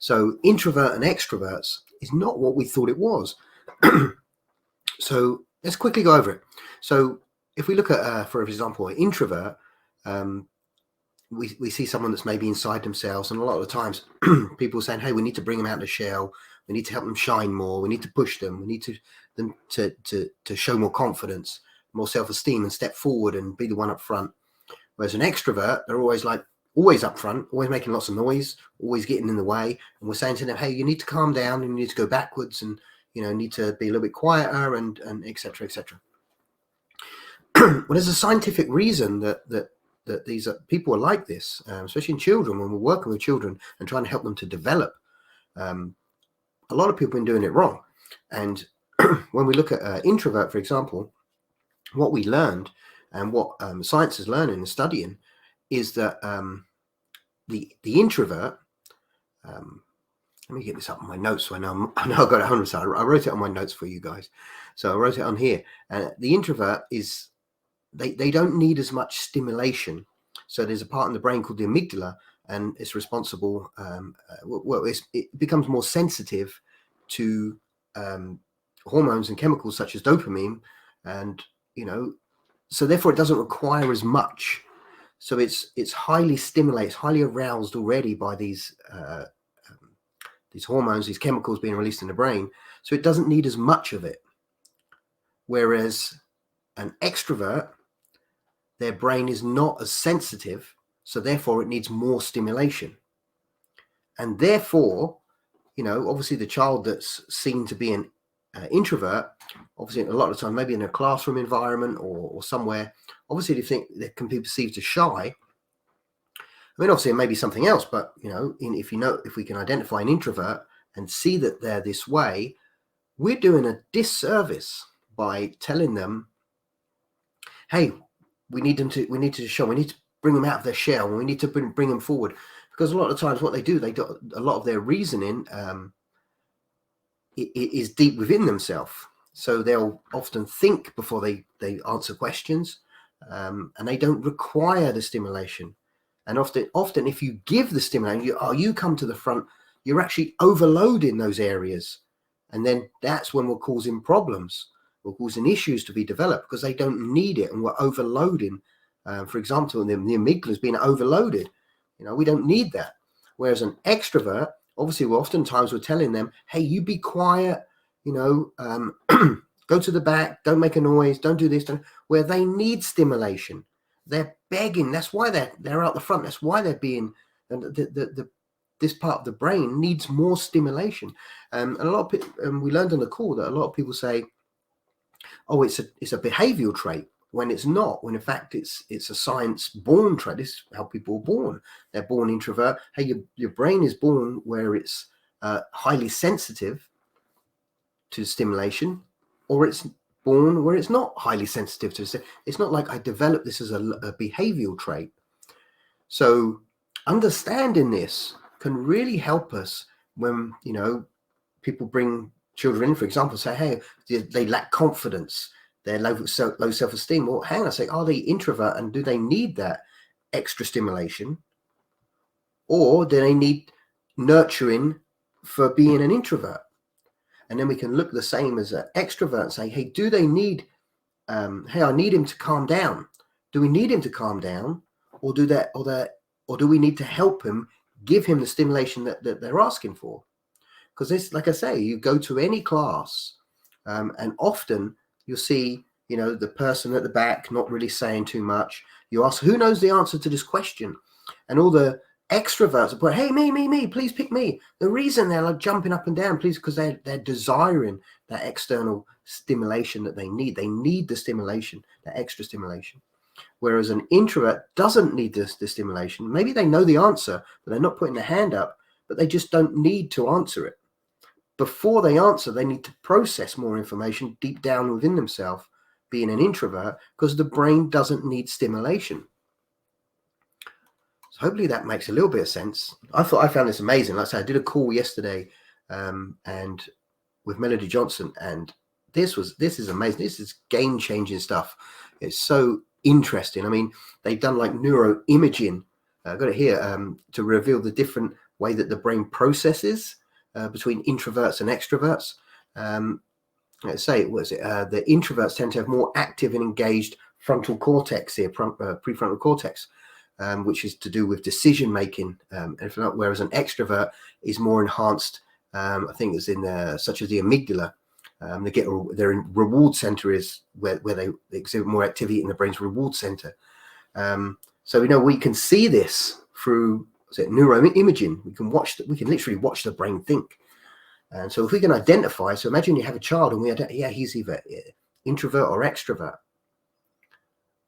So introvert and extroverts is not what we thought it was. So let's quickly go over it. So if we look at, for example, an introvert, we see someone that's maybe inside themselves, and a lot of the times people are saying, hey, we need to bring them out of the shell, we need to help them shine more, we need to push them, we need them to show more confidence, more self-esteem, and step forward and be the one up front. Whereas an extrovert, they're always up front, always making lots of noise, always getting in the way, and we're saying to them, hey, you need to calm down, and you need to go backwards, and need to be a little bit quieter, and etc. Well, there's a scientific reason that these people are like this, especially in children. When we're working with children and trying to help them to develop, a lot of people have been doing it wrong. And when we look at introvert, for example, what we learned and what science is learning and studying is that the introvert, let me get this up on my notes so I know I've got it 100%. I wrote it on my notes for you guys. So I wrote it on here. The introvert is, they don't need as much stimulation. So there's a part in the brain called the amygdala, and it's responsible, it becomes more sensitive to hormones and chemicals such as dopamine, and so therefore it doesn't require as much. So it's highly stimulated, highly aroused already by these hormones, these chemicals being released in the brain, so it doesn't need as much of it. Whereas an extrovert, their brain is not as sensitive, so therefore it needs more stimulation. And therefore, obviously the child that's seen to be an introvert, obviously a lot of the time, maybe in a classroom environment or somewhere, obviously they think they can be perceived as shy. I mean, obviously it may be something else, but if we can identify an introvert and see that they're this way, we're doing a disservice by telling them, hey, we need to bring them out of their shell, and we need to bring them forward. Because a lot of times what they do a lot of their reasoning is deep within themselves. So they'll often think before they answer questions, and they don't require the stimulation. And often if you give the stimulation, you come to the front, you're actually overloading those areas. And then that's when we're causing problems. We're causing issues to be developed because they don't need it, and we're overloading. For example, the amygdala is being overloaded. We don't need that. Whereas an extrovert, obviously, oftentimes we're telling them, hey, you be quiet, go to the back, don't make a noise, don't do this, where they need stimulation. They're begging. That's why they're out the front. That's why they're being, this part of the brain needs more stimulation. And a lot of people, we learned on the call that a lot of people say, oh, it's a behavioral trait, when it's not, when in fact it's a science-born trait. This is how people are born. They're born introvert. Hey, your brain is born where it's highly sensitive to stimulation, or it's born where it's not highly sensitive to it. It's not like I developed this as a behavioral trait. So understanding this can really help us when, people bring children in, for example, say, hey, they lack confidence, they're low self-esteem. Well, hang on a sec, are they introvert, and do they need that extra stimulation, or do they need nurturing for being an introvert? And then we can look the same as an extrovert and say, hey, do they need, hey, I need him to calm down. Do we need him to calm down, or do we need to help him, give him the stimulation that they're asking for? Because this, like I say, you go to any class, and often you'll see, the person at the back not really saying too much. You ask, who knows the answer to this question? And all the extroverts are put, hey, me, please pick me. The reason they're like jumping up and down, please, because they're desiring that external stimulation that they need. They need the stimulation, that extra stimulation. Whereas an introvert doesn't need the stimulation. Maybe they know the answer, but they're not putting their hand up, but they just don't need to answer it. Before they answer, they need to process more information deep down within themselves, being an introvert, because the brain doesn't need stimulation. So hopefully that makes a little bit of sense. I found this amazing. Like I said, I did a call yesterday and with Melody Johnson, and this is amazing. This is game-changing stuff. It's so interesting. I mean, they've done like neuroimaging. I've got it here to reveal the different way that the brain processes between introverts and extroverts. Let's say, the introverts tend to have more active and engaged frontal cortex here, prefrontal cortex, which is to do with decision making. Whereas an extrovert is more enhanced. I think it's in such as the amygdala. Their reward center is where they exhibit more activity in the brain's reward center. So we can see this through neuroimaging. We can literally watch the brain think. And so if we can identify, so imagine you have a child and he's either introvert or extrovert.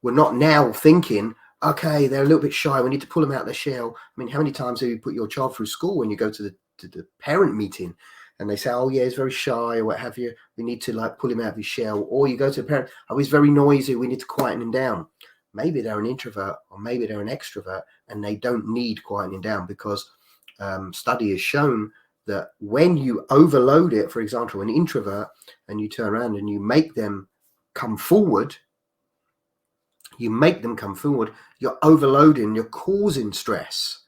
We're not now thinking, okay, they're a little bit shy, we need to pull them out of the shell. I mean, how many times have you put your child through school when you go to the parent meeting and they say, oh yeah, he's very shy or what have you, we need to pull him out of his shell? Or you go to the parent, oh, he's very noisy, we need to quieten him down. Maybe they're an introvert or maybe they're an extrovert and they don't need quietening down, because study has shown that when you overload it, for example, an introvert, and you turn around and you make them come forward, you're overloading, you're causing stress,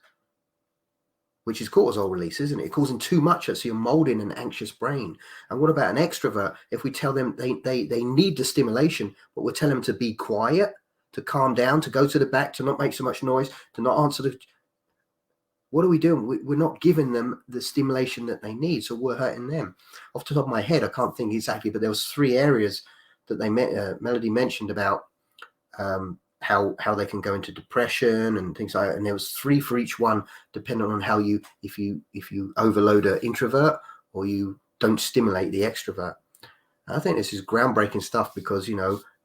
which is cortisol release, isn't it? You're causing too much, so you're molding an anxious brain. And what about an extrovert? If we tell them they need the stimulation, but we're telling them to be quiet, to calm down, to go to the back, to not make so much noise, to not answer what are we doing? We're not giving them the stimulation that they need, so we're hurting them. Off the top of my head, I can't think exactly, but there was 3 areas that Melody mentioned about how they can go into depression and things like that. And there was 3 for each one, depending on how if you overload an introvert or you don't stimulate the extrovert. And I think this is groundbreaking stuff, because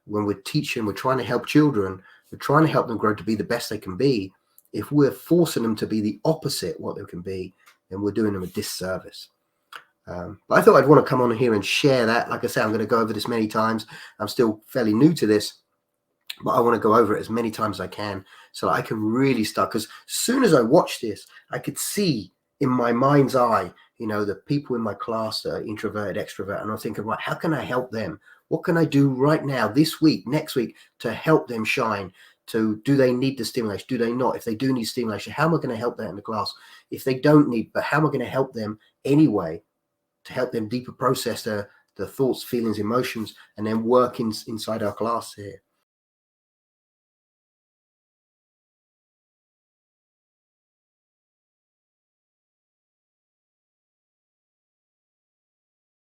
when we're teaching, we're trying to help children, we're trying to help them grow to be the best they can be. If we're forcing them to be the opposite what they can be, then we're doing them a disservice. But I thought I'd want to come on here and share that. Like I say, I'm going to go over this many times. I'm still fairly new to this, but I want to go over it as many times as I can so that I can really start. Because as soon as I watch this, I could see in my mind's eye, the people in my class that are introverted, extrovert, and I'm thinking, right, how can I help them? What can I do right now, this week, next week, to help them shine? Do they need the stimulation? Do they not? If they do need stimulation, how am I going to help that in the class? If they don't need, but how am I going to help them anyway, to help them deeper process the thoughts, feelings, emotions, and then work inside our class here?